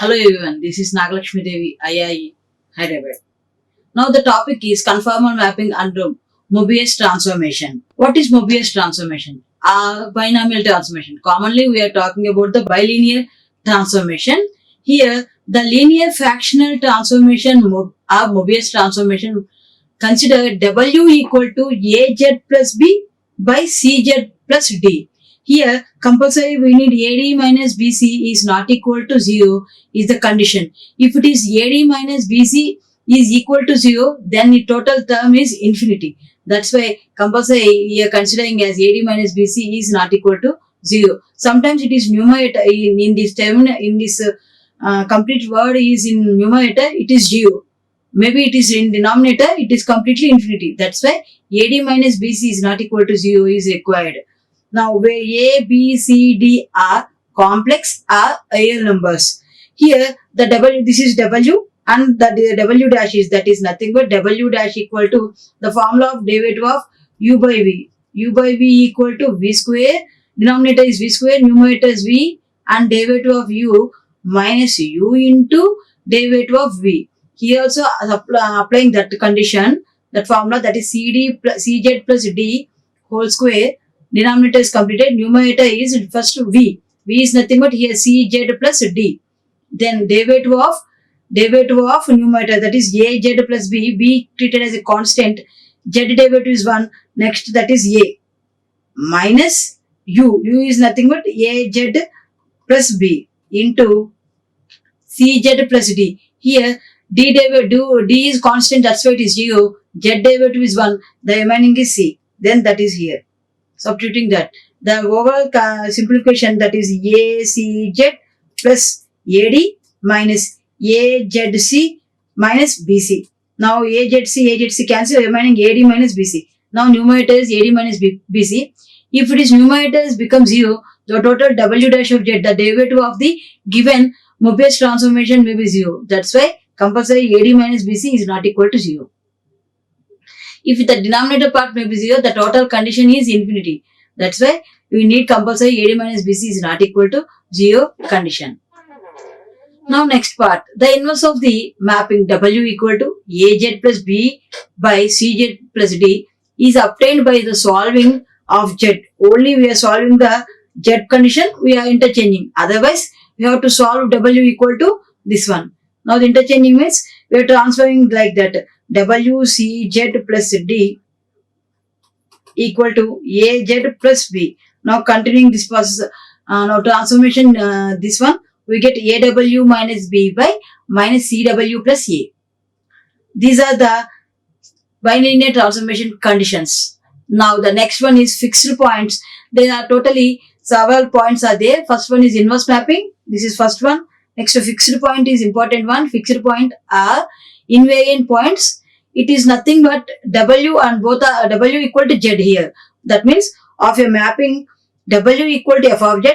Hello everyone, this is Naga Lakshmi Devi, IARE, Hyderabad. Now the topic is conformal mapping under Mobius Transformation. What is Mobius Transformation? Binomial transformation. Commonly we are talking about the bilinear transformation. Here the linear fractional transformation Mobius transformation, consider W equal to AZ plus B by CZ plus D. Here, compulsory we need AD minus BC is not equal to 0 is the condition. If it is AD minus BC is equal to 0, then the total term is infinity. That's why compulsory we are considering as AD minus BC is not equal to 0. Sometimes it is numerator in this term, in this complete word is in numerator, it is 0. Maybe it is in denominator, it is completely infinity. That's why AD minus BC is not equal to 0 is required. Now, where A, B, C, D are complex are real numbers. Here, the W, this is W and the W dash is, that is nothing but W dash equal to the formula of derivative of U by V. U by V equal to V square, denominator is V square, numerator is V, and derivative of U minus U into derivative of V. Here also applying that condition, that formula, that is CZ plus D whole square. Denominator is completed, numerator is first V. V is nothing but here CZ plus D. Then derivative of numerator, that is AZ plus B. B treated as a constant. Z derivative is 1. Next, that is A. Minus U. U is nothing but AZ plus B into CZ plus D. Here D is constant, that's why it is 0. Z derivative is 1. The remaining is C. Then that is here. Substituting that, the overall simplification, that is ACZ plus AD minus AZC minus BC. Now AZC cancel, remaining AD minus BC. Now numerator is AD minus BC. If it is numerator becomes 0, the total W dash of Z, the derivative of the given Mobius transformation may be 0. That's why compulsory AD minus BC is not equal to 0. If the denominator part may be 0, the total condition is infinity. That's why we need compulsory AD minus BC is not equal to 0 condition. Now next part, the inverse of the mapping W equal to AZ plus B by CZ plus D is obtained by the solving of Z. Only we are solving the Z condition, we are interchanging. Otherwise, we have to solve W equal to this one. Now the interchanging means we are transferring like that. WCZ plus D equal to AZ plus B. Now continuing this process, now transformation this one, we get AW minus B by minus CW plus A. These are the bilinear transformation conditions. Now the next one is fixed points. There are totally several points are there. First one is inverse mapping. This is first one. Next, fixed point is important one. Fixed point are invariant points. It is nothing but W and both are W equal to Z here. That means of a mapping W equal to F of Z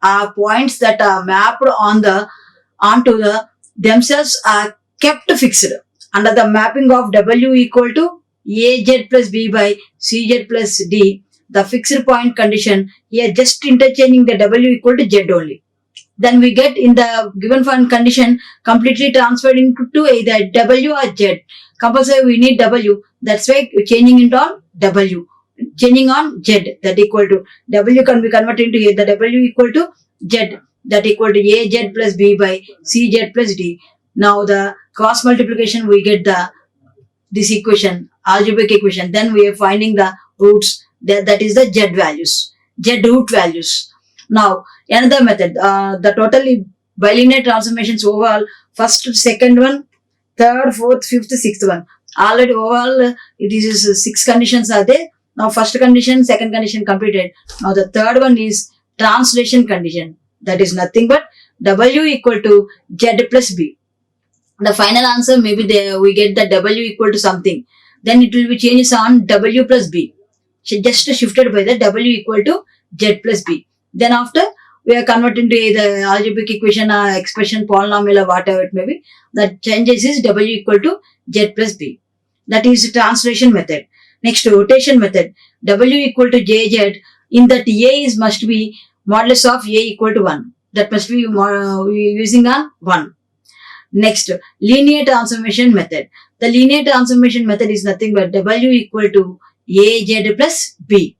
are points that are mapped onto the themselves are kept fixed. Under the mapping of W equal to AZ plus B by CZ plus D, the fixed point condition, here just interchanging the W equal to Z only. Then we get in the given one condition completely transferred into either W or Z. Compulsory we need W. That's why changing it on W. Changing on Z, that equal to W can be converted into here. The W equal to Z, that equal to AZ plus B by CZ plus D. Now the cross multiplication we get this equation, algebraic equation. Then we are finding the roots, that is the Z values, Z root values. Now, another method, the totally bilinear transformations overall, first, second one, third, fourth, fifth, sixth one. Already overall, it is 6 conditions are there. Now, first condition, second condition completed. Now, the third one is translation condition. That is nothing but W equal to Z plus B. The final answer maybe there we get the W equal to something. Then it will be changed on W plus B. Just shifted by the W equal to Z plus B. Then after, we are converting to either algebraic equation or expression, polynomial or whatever it may be. The changes is W equal to Z plus B. That is translation method. Next, rotation method. W equal to JZ, in that A is must be modulus of A equal to 1. That must be we using on 1. Next, linear transformation method. The linear transformation method is nothing but W equal to AZ plus B.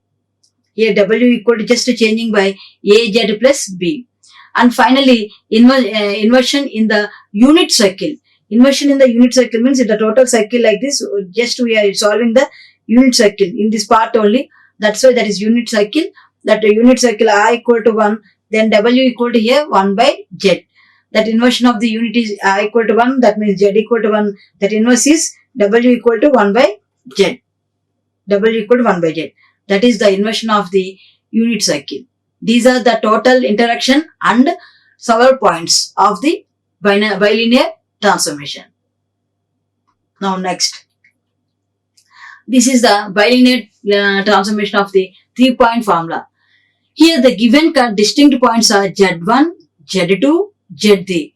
Here W equal to just changing by AZ plus B. And finally, inversion in the unit circle. Inversion in the unit circle means in the total circle like this, just we are solving the unit circle in this part only. That's why that is unit circle. That unit circle I equal to 1, then W equal to here 1 by Z. That inversion of the unit is I equal to 1, that means Z equal to 1. That inverse is W equal to 1 by Z. W equal to 1 by Z. That is the inversion of the unit circle. These are the total interaction and several points of the bilinear transformation. Now next. This is the bilinear transformation of the 3-point formula. Here the given distinct points are Z1, Z2, Z3.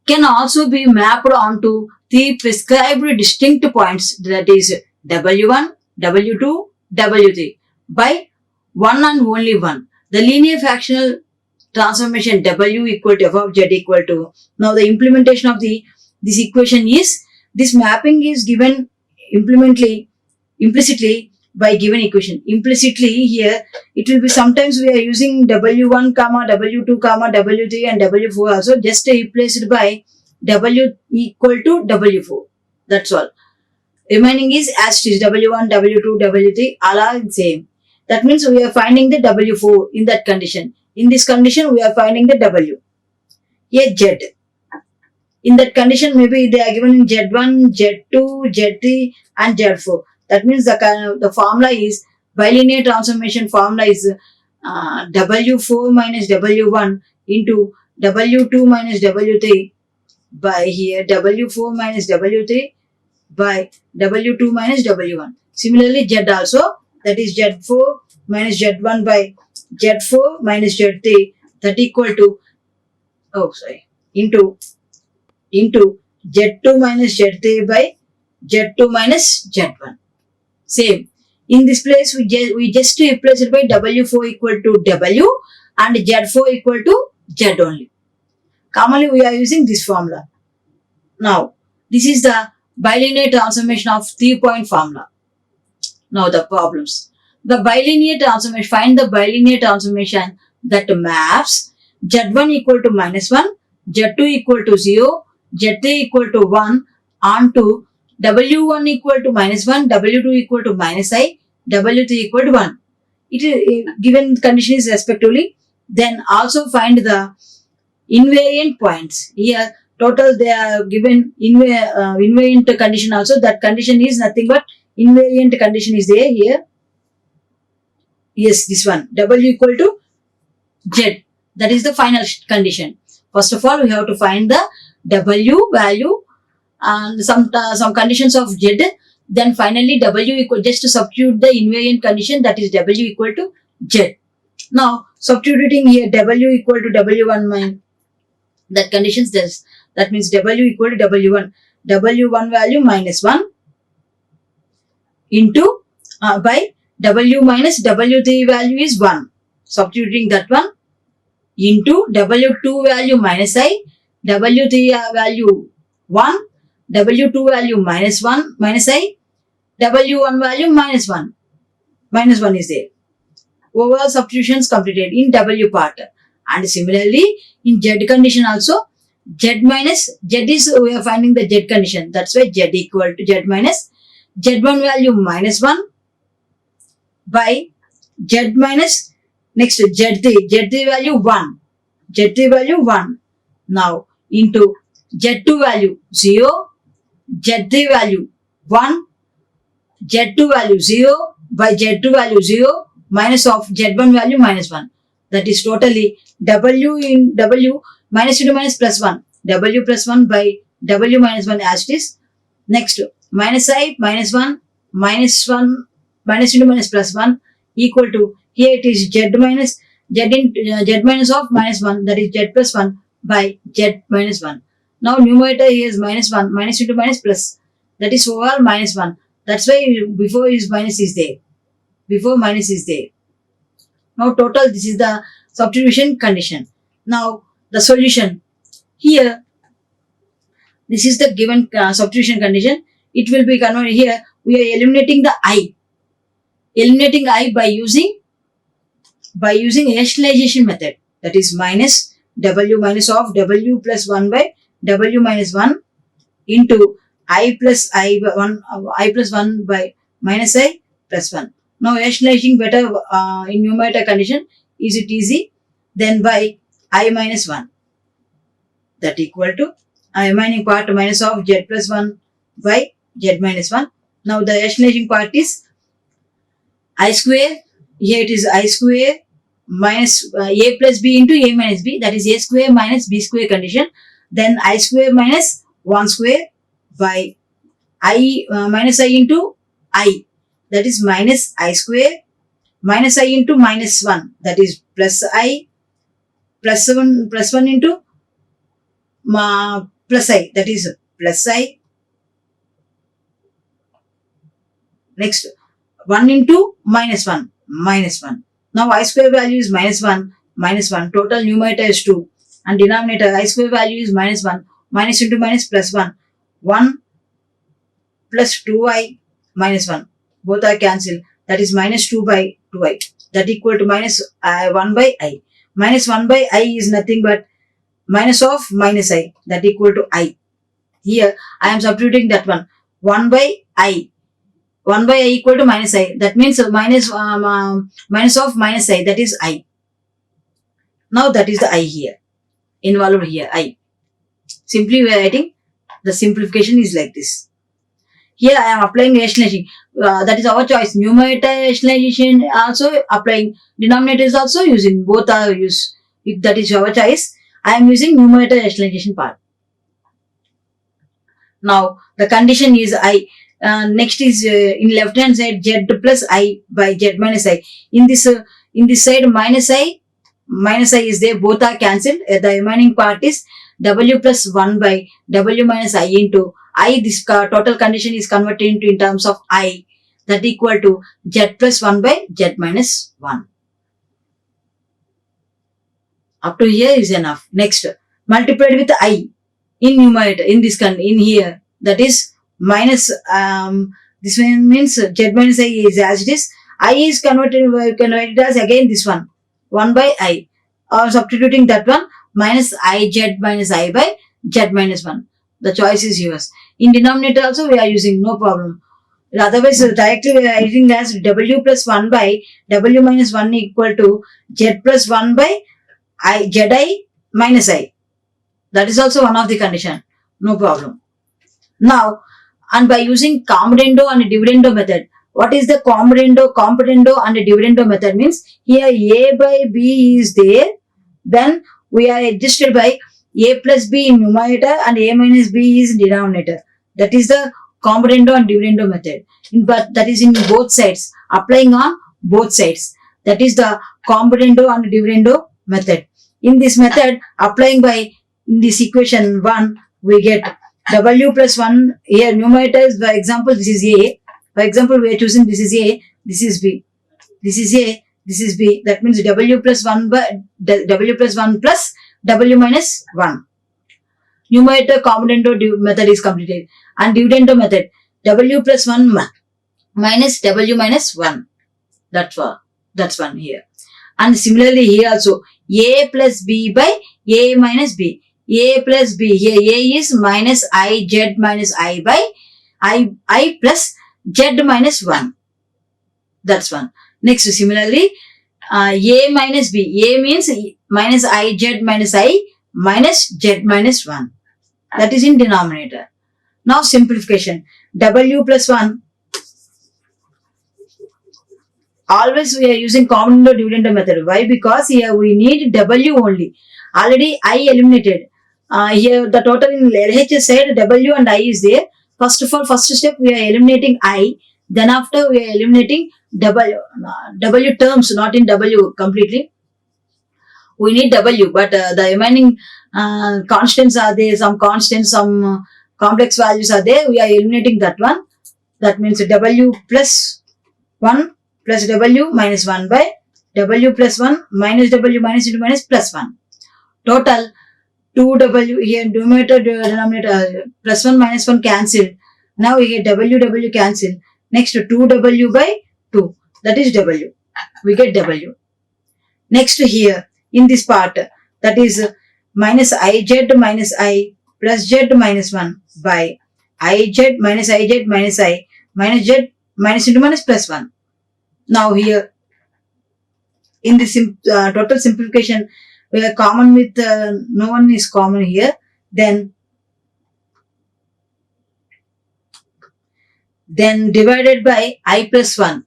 Can also be mapped onto 3 prescribed distinct points, that is W1, W2, W3 by 1 and only 1. The linear fractional transformation W equal to F of Z equal to. Now the implementation of this equation is, this mapping is given implicitly by given equation. Implicitly here it will be, sometimes we are using W1, W2, W3 and W4 also, just replaced by W equal to W4. That's all. Remaining is as it is, W1, W2, W3 all are same. That means we are finding the W4 in that condition. In this condition we are finding the W. Here Z. In that condition maybe they are given in Z1, Z2, Z3 and Z4. That means the formula is, bilinear transformation formula is W4 minus W1 into W2 minus W3 by here W4 minus W3 by W2 minus W1. Similarly Z also, that is Z4 minus Z1 by Z4 minus Z3, that equal to into Z2 minus Z3 by Z2 minus Z1. Same. In this place we just replace it by W4 equal to W and Z4 equal to Z only. Commonly we are using this formula. Now this is the bilinear transformation of 3-point formula. Now the problems. The bilinear transformation, find the bilinear transformation that maps Z1 equal to minus 1, Z2 equal to 0, Z3 equal to 1 onto W1 equal to minus 1, W2 equal to minus I, W3 equal to 1. It is given condition is respectively. Then also find the invariant points. Here total they are given invariant condition also. That condition is nothing but invariant condition is there here. Yes, this one, W equal to Z. That is the final condition. First of all, we have to find the W value and some conditions of Z. Then finally W equal, just to substitute the invariant condition, that is W equal to Z. Now substituting here W equal to W1 that conditions this. That means W equal to W1. W1 value minus 1 into by W minus W3 value is 1. Substituting that one into W2 value minus I, W3 value 1, W2 value minus 1 minus I, W1 value minus 1. Minus 1 is there. Overall substitutions completed in W part. And similarly in Z condition also, Z is, we are finding the Z condition. That's why Z equal to Z minus Z1 value minus 1 by Z minus next Z3 value 1. Z3 value 1. Now into Z2 value 0, Z3 value 1, Z2 value 0 by Z2 value 0 minus of Z1 value minus 1. That is totally W in W minus into minus plus 1. W plus 1 by W minus 1 as it is. Next minus I minus 1 minus 1 minus into minus plus 1 equal to, here it is Z minus Z minus of minus 1, that is Z plus 1 by Z minus 1. Now numerator here is minus 1, minus into minus plus, that is overall minus 1. That's why before is minus is there. Before minus is there. Now total, this is the substitution condition. Now the solution. Here, this is the given substitution condition. It will be converted here. We are eliminating the I. Eliminating I by using rationalization method. That is minus W minus of W plus 1 by W minus 1 into I plus 1 by minus I plus 1. Now rationalizing better in numerator condition, is it easy? Then by I minus 1, that equal to remaining part minus of Z plus 1 by Z minus 1. Now the rationalizing part is I square. Here it is I square minus A plus B into A minus B, that is A square minus B square condition. Then I square minus 1 square by I minus I into I, that is minus I square minus I into minus 1, that is plus I plus 1 into plus I, that is plus I. Next 1 into minus 1, minus 1. Now I square value is minus 1, minus 1. Total numerator is 2 and denominator I square value is minus 1. Minus into minus plus 1. 1 plus 2i minus 1. Both are cancelled. That is minus 2 by 2i. That equal to minus 1 by i. Minus 1 by i is nothing but minus of minus I. That equal to I. Here I am substituting that one. 1 by I. 1 by I equal to minus I. That means minus of minus I. That is I. Now that is the I here. Involved here. I. Simply we are writing. The simplification is like this. Here I am applying rationalization. That is our choice. Numerator rationalization also applying. Denominator is also using. Both are used. If that is our choice, I am using numerator rationalization part. Now the condition is I. Next is in left hand side Z plus I by Z minus I. In this side minus I is there. Both are cancelled. The remaining part is W plus 1 by W minus I into I. This total condition is converted into in terms of I, that equal to Z plus 1 by Z minus 1. Up to here is enough. Next, multiplied with I in numerator in this in here, that is minus this one means Z minus I is as it is. I is converted, you can write it as again this one 1 by I, or substituting that one minus I Z minus I by Z minus 1. The choice is yours. In denominator also we are using, no problem. Otherwise directly we are writing as W plus 1 by W minus 1 equal to Z plus 1 by I Zi minus I. That is also one of the condition. No problem. Now, and by using comedendo and dividendo method. What is the comedendo and dividendo method means? Here A by B is there. Then we are adjusted by A plus B in numerator and A minus B is in denominator. That is the comedendo and dividendo method. But that is in both sides. Applying on both sides. That is the comedendo and dividendo method. In this method, applying by in this equation 1, we get W plus 1 here. Numerator is, for example, this is A. For example, we are choosing this is A, this is B. This is A, this is B. That means W plus 1 by W plus 1 plus W minus 1. Numerator comedendo method is completed. And dividendo method, W plus 1 minus W minus 1. That's one here. And similarly here also A plus B by A minus B. A plus B, here A is minus I Z minus I by I plus Z minus 1. That's one. Next, similarly A minus B. A means minus I Z minus I minus Z minus 1. That is in denominator. Now simplification. W plus 1. Always we are using comedendo dividendo method. Why? Because here we need W only. Already I eliminated. Here the total in LHS side W and I is there. First of all, first step we are eliminating I. Then after we are eliminating W terms, not in W completely. We need W, but the remaining constants are there. Some constants, some complex values are there. We are eliminating that one. That means W plus 1 plus W minus 1 by W plus 1 minus W minus into minus plus 1. Total 2w here, numerator denominator plus 1 minus 1 cancelled. Now we get w cancel. Next 2w by 2, that is w. We get w. Next here in this part, that is minus ij minus I plus z minus 1 by ij minus I minus z minus into minus plus 1. Now here in this total simplification, we are common with no one is common here. Then divided by I plus 1.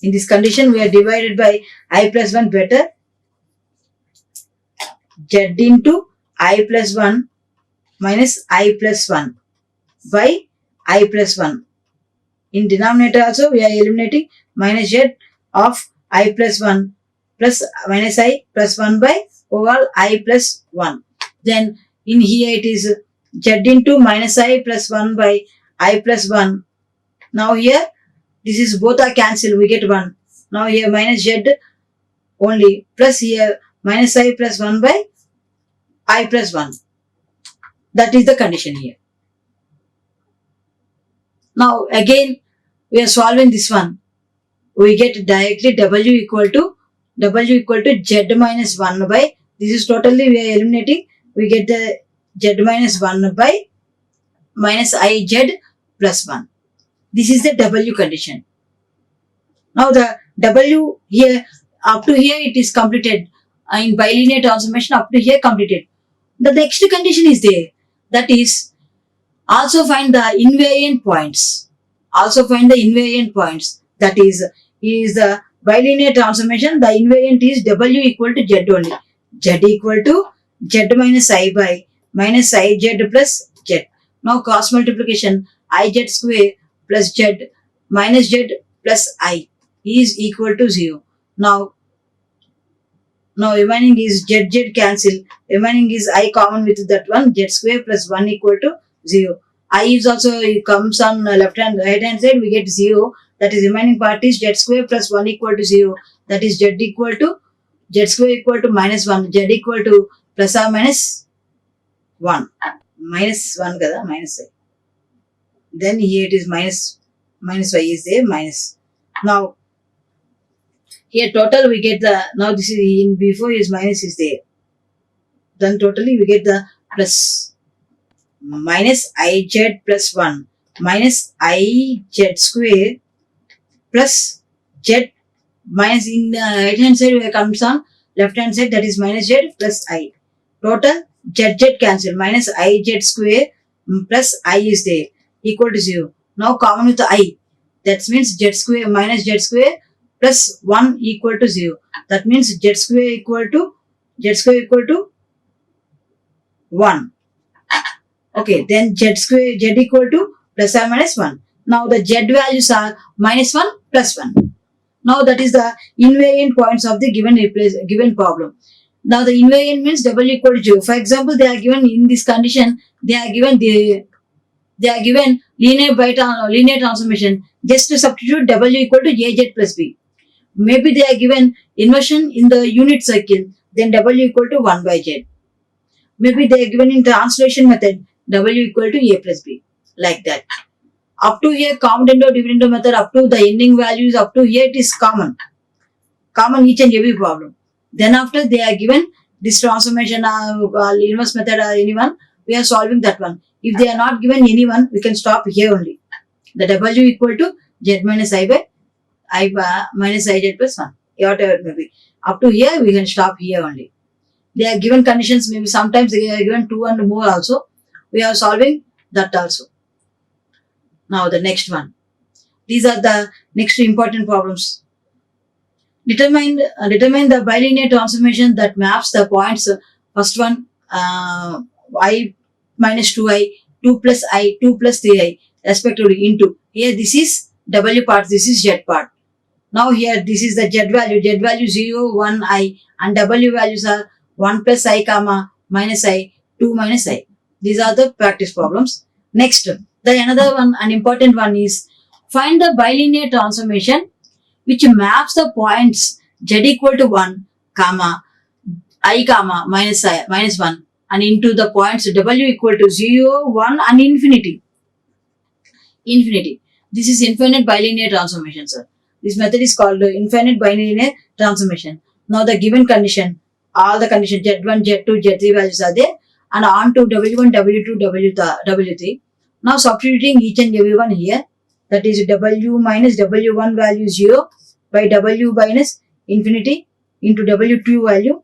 In this condition, we are divided by I plus 1 better. Z into I plus 1 minus I plus 1 by I plus 1. In denominator also, we are eliminating minus Z of I plus 1 plus minus I plus 1 by overall I plus 1. Then in here it is Z into minus I plus 1 by I plus 1. Now here, this is both are cancelled, we get 1. Now here minus Z only, plus here minus I plus 1 by I plus 1. That is the condition here. Now again, we are solving this one. We get directly W equal to Z minus 1 by, this is totally we are eliminating, we get the Z minus 1 by minus IZ plus 1. This is the W condition. Now the W here, up to here it is completed. In bilinear transformation, up to here completed. The next condition is there. That is, also find the invariant points. That is the bilinear transformation. The invariant is W equal to Z only. Z equal to Z minus I by minus IZ plus Z. Now cross multiplication, IZ square plus Z minus Z plus I is equal to 0. Now remaining is Z cancel. Remaining is I common with that one, Z square plus 1 equal to 0. I is also, it comes on right hand side, we get 0. That is remaining part is Z square plus 1 equal to 0. That is Z square equal to minus 1. Z equal to plus or minus 1. Minus 1 kada, minus I. Then here it is minus y is there, minus. Now here total we get the, now this is in before is minus is there. Then totally we get the plus minus IZ plus 1 minus IZ square plus Z minus, in the right hand side where comes on left hand side, that is minus Z plus I. Total Z cancel, minus IZ square plus I is there equal to 0. Now common with the I. That means Z square minus Z square plus 1 equal to 0. That means Z square equal to 1. Okay, then Z equal to plus or minus 1. Now the Z values are minus 1 plus 1. Now that is the invariant points of the given problem. Now the invariant means W equal to 0. For example, they are given in this condition, they are given linear transformation. Just to substitute W equal to AZ plus B. Maybe they are given inversion in the unit circle, then W equal to 1 by Z. Maybe they are given in translation method, W equal to A plus B. Like that. Up to here, common dividend method, up to the ending values, up to here it is common. Common each and every problem. Then after they are given this transformation, inverse method or anyone, we are solving that one. If they are not given anyone, we can stop here only. The W equal to Z minus I by minus IZ plus 1. Whatever it may be. Up to here, we can stop here only. They are given conditions, maybe sometimes they are given 2 and more also. We are solving that also. Now the next one. These are the next important problems. Determine the bilinear transformation that maps the points. First one, I minus 2i, 2 plus I, 2 plus 3i, respectively into. Here this is W part, this is Z part. Now here this is the Z value 0, 1, I, and W values are 1 plus I comma minus I, 2 minus I. These are the practice problems. Next, the another one, an important one is find the bilinear transformation which maps the points Z equal to 1, comma, I comma minus 1 and into the points w equal to 0, 1 and infinity. Infinity. This is infinite bilinear transformation, sir. This method is called infinite bilinear transformation. Now the given condition, all the conditions Z1, Z2, Z3 values are there and on to W1, W2, W3. Now substituting each and every one here, that is W minus W1 value 0 by W minus infinity into W2 value.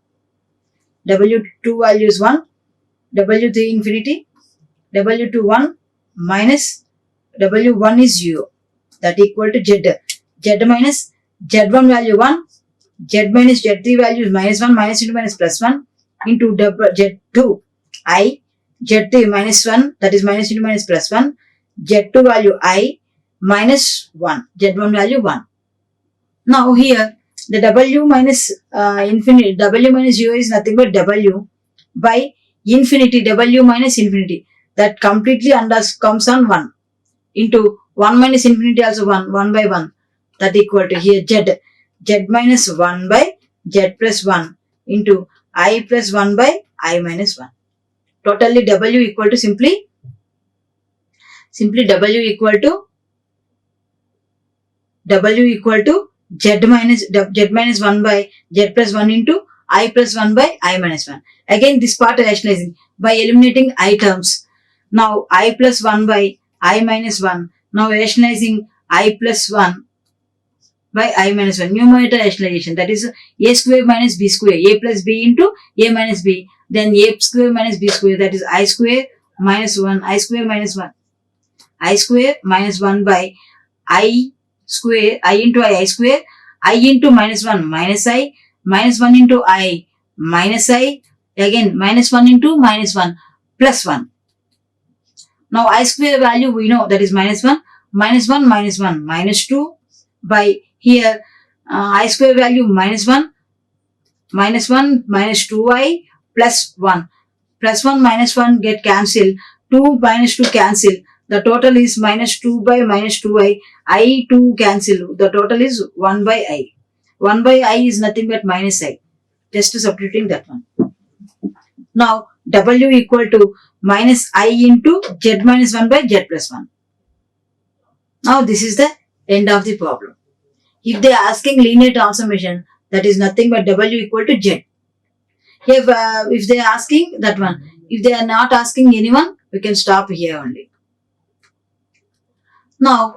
W2 value is 1, W3 infinity, W2 1 minus W1 is 0. That equal to Z. Z minus Z1 value 1, Z minus Z3 value is minus 1, minus into minus plus 1 into Z2 I, Z3 minus 1, that is minus into minus plus 1, Z2 value I minus 1, Z1 value 1. Now here the W minus infinity, W minus 0 is nothing but W by infinity, W minus infinity, that completely comes on 1 into 1 minus infinity also 1 by 1, that equal to here Z minus 1 by Z plus 1 into I plus 1 by I minus 1. Totally W equal to simply W equal to Z minus 1 by Z plus 1 into I plus 1 by I minus 1. Again this part rationalizing by eliminating I terms. Now I plus 1 by I minus 1. Now rationalizing I plus 1 by I minus 1. Numerator rationalization, that is A square minus B square. A plus B into A minus B. Then A square minus B square, that is I square minus 1. I square minus 1. I square minus 1 by I square, I into I square, I into minus 1 minus I, minus 1 into I minus I, again minus 1 into minus 1 plus 1. Now I square value we know, that is minus 1, minus 1 minus 1 minus 2 by here I square value minus 1 minus 2I plus 1. Plus 1 minus 1 get cancelled, 2 minus 2 cancel. The total is minus 2 by minus 2I. I 2 cancel. The total is 1 by I. 1 by I is nothing but minus I. Just substituting that one. Now W equal to minus I into Z minus 1 by Z plus 1. Now this is the end of the problem. If they are asking linear transformation, that is nothing but W equal to Z. If they are asking that one, if they are not asking anyone, we can stop here only. Now,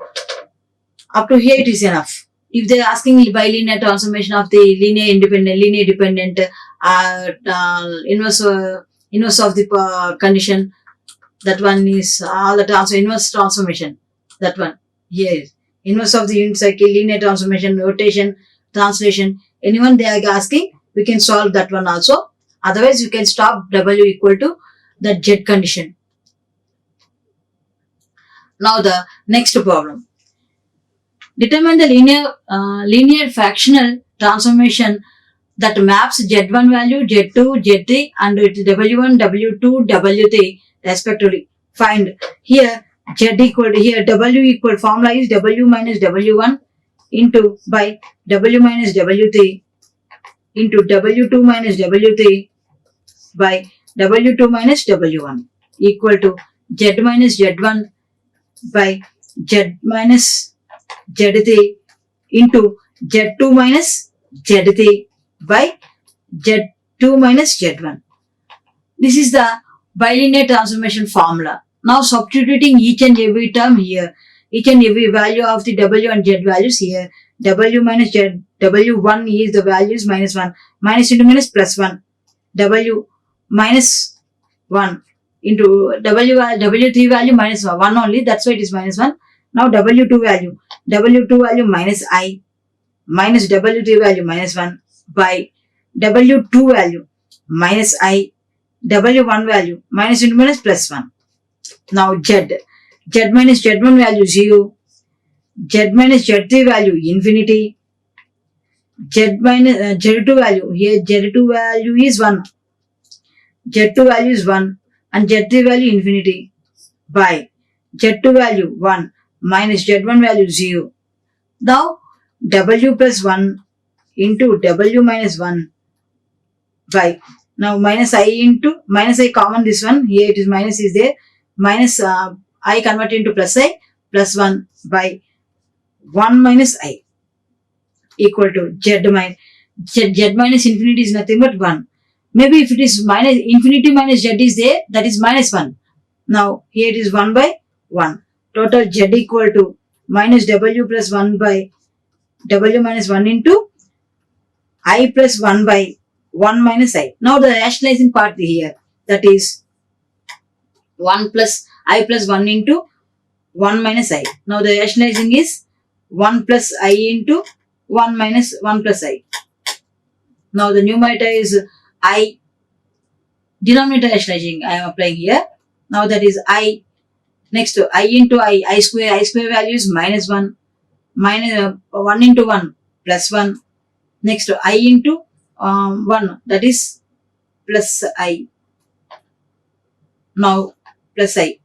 up to here it is enough. If they are asking bilinear transformation of the linear dependent, inverse of the condition, that one is all the inverse transformation. That one here is inverse of the unit cycle, linear transformation, rotation, translation. Anyone they are asking, we can solve that one also. Otherwise, you can stop W equal to the Z condition. Now the next problem. Determine the linear fractional transformation that maps Z1 value, Z2, Z3 and W1, W2, W3 respectively. Find here Z equal to here W equal formula is W minus W1 into by W minus W3 into W2 minus W3 by W2 minus W1 equal to Z minus Z1 by Z minus Z3 into Z2 minus Z3 by Z2 minus Z1. This is the bilinear transformation formula. Now substituting each and every term here, each and every value of the W and Z values here, W minus Z, W1 is the values minus 1, minus into minus plus 1, W minus 1 into W3 value minus 1 only, that's why it is minus 1. Now W2 value minus I minus W3 value minus 1 by W2 value minus I, W1 value minus into minus plus 1. Now Z minus Z1 value 0, Z minus Z3 value infinity, Z minus Z2 value, here Z2 value is 1, Z2 value is 1 and Z3 value infinity by Z2 value 1 minus Z1 value 0. Now W plus 1 into W minus 1 by, now minus I into minus I common, this one here it is minus is there, minus I converted into plus I plus 1 by 1 minus I equal to z minus infinity is nothing but 1. Maybe if it is minus infinity minus z is there, that is minus 1. Now here it is 1 by 1. Total z equal to minus w plus 1 by w minus 1 into I plus 1 by 1 minus I. Now the rationalizing part here, that is 1 plus I plus 1 into 1 minus I. Now the rationalizing is 1 plus I into 1 minus 1 plus I. Now the numerator is I, denominator rationalizing I am applying here. Now that is I, next to I into I square value is minus 1, minus 1 into 1 plus 1, next to I into 1, that is plus I. Now plus I.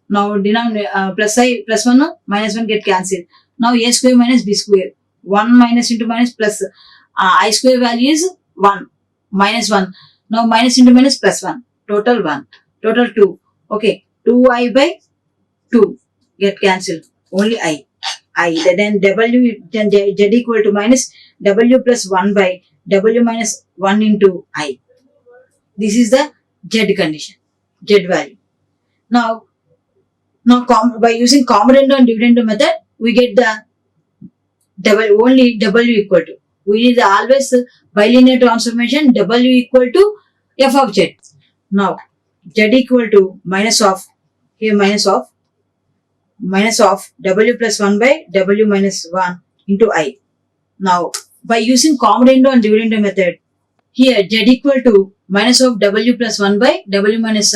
Now denominator plus I plus 1 minus 1 get cancelled. Now a square minus b square. 1 minus into minus plus I square value is 1 minus 1. Now minus into minus plus 1. Total 1. Total 2. Okay. 2I by 2 get cancelled. Only I. Then w, then z equal to minus w plus 1 by w minus 1 into I. This is the z condition. Z value. Now by using commutator and dividend method, we get the only w equal to. We need always bilinear transformation, w equal to f of z. Now z equal to minus of, here minus of w plus 1 by w minus 1 into I. Now by using commutator and dividend method, here z equal to minus of w plus 1 by w minus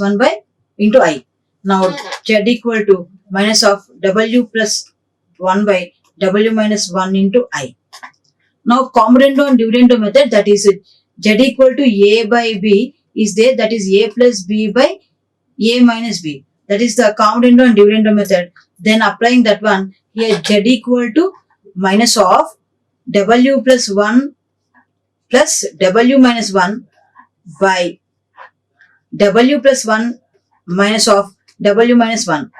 1 by into I. Now z equal to minus of w plus 1 by w minus 1 into I. Now commutator and dividend method, that is z equal to a by b is there, that is a plus b by a minus b. That is the commutator and dividend method. Then applying that one, here z equal to minus of w plus 1 plus w minus 1 by w plus 1 minus of w minus 1.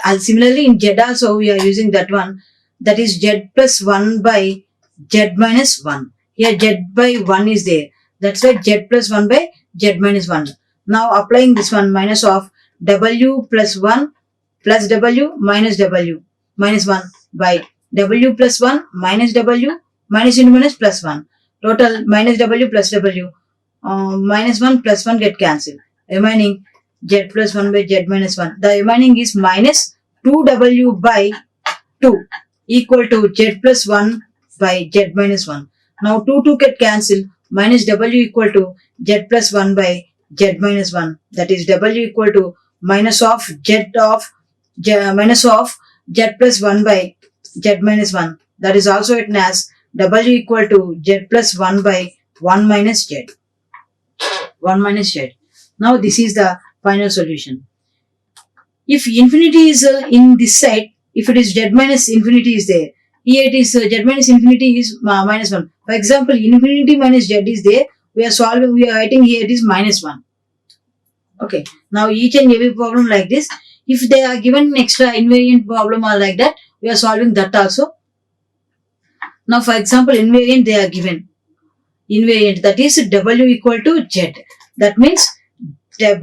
And similarly in z also we are using that one, that is z plus 1 by z minus 1. Here z by 1 is there. That's why z plus 1 by z minus 1. Now applying this one, minus of w plus 1 plus w minus 1 by w plus 1 minus w minus into minus plus 1. Total minus w plus w. Minus 1 plus 1 get cancelled. Remaining z plus 1 by z minus 1. The remaining is minus 2w by 2 equal to z plus 1 by z minus 1. Now 2 get cancelled. Minus w equal to z plus 1 by z minus 1. That is w equal to minus of z plus 1 by z minus 1. That is also written as w equal to z plus 1 by 1 minus z. 1 minus z. Now this is the final solution. If infinity is in this side, if it is z minus infinity is there, here it is z minus infinity is minus 1. For example, infinity minus z is there. We are writing here it is minus 1. Okay. Now each and every problem like this, if they are given extra invariant problem or like that, we are solving that also. Now for example, invariant they are given. Invariant, that is w equal to z. That means z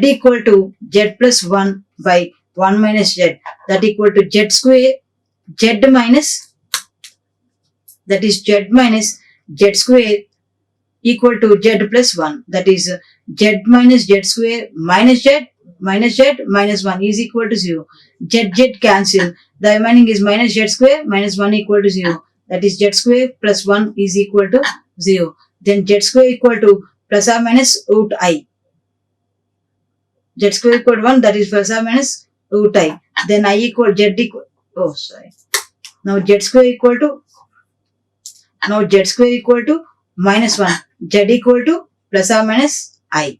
equal to z plus 1 by 1 minus z. That equal to z square z minus, that is z minus z square equal to z plus 1. That is z minus z square minus z minus 1 is equal to 0. Z cancel. The remaining is minus z square minus 1 equal to 0. That is z square plus 1 is equal to 0. Then z square equal to plus or minus root I. Z square equal to 1, that is plus or minus root I. Then I equal z equal, oh sorry. Now z square equal to minus 1. Z equal to plus or minus I.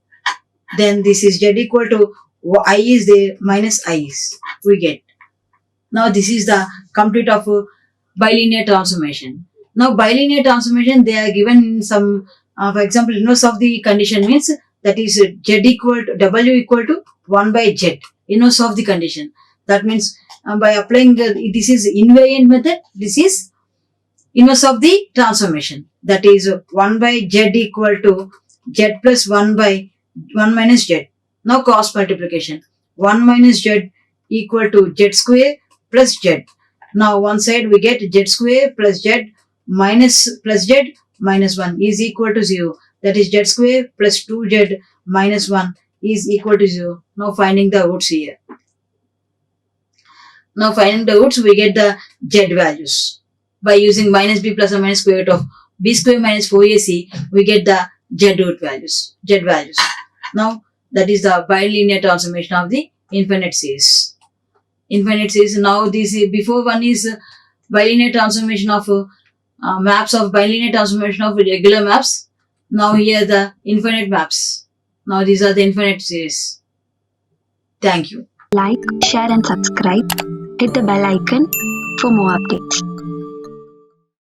Then this is z equal to I is there minus I is. We get. Now this is the complete of bilinear transformation. Now bilinear transformation, they are given in some, for example, inverse of the condition means that is z equal to w equal to 1 by z, inverse of the condition. That means by applying this is invariant method, this is inverse of the transformation. That is 1 by z equal to z plus 1 by 1 minus z. Now cross multiplication. 1 minus z equal to z square plus z. Now one side we get z square plus z minus plus z minus 1 is equal to 0. That is z square plus 2z minus 1 is equal to 0. Now finding the roots here. Now finding the roots, we get the z values. By using minus b plus or minus square root of b square minus 4ac, we get the z root values, z values. Now that is the bilinear transformation of the infinite series. Infinite series. Now this is, before one is bilinear transformation of maps of bilinear transformation of regular maps. Now here the infinite maps. Now these are the infinite series. Thank you. Like, share and subscribe. Hit the bell icon for more updates.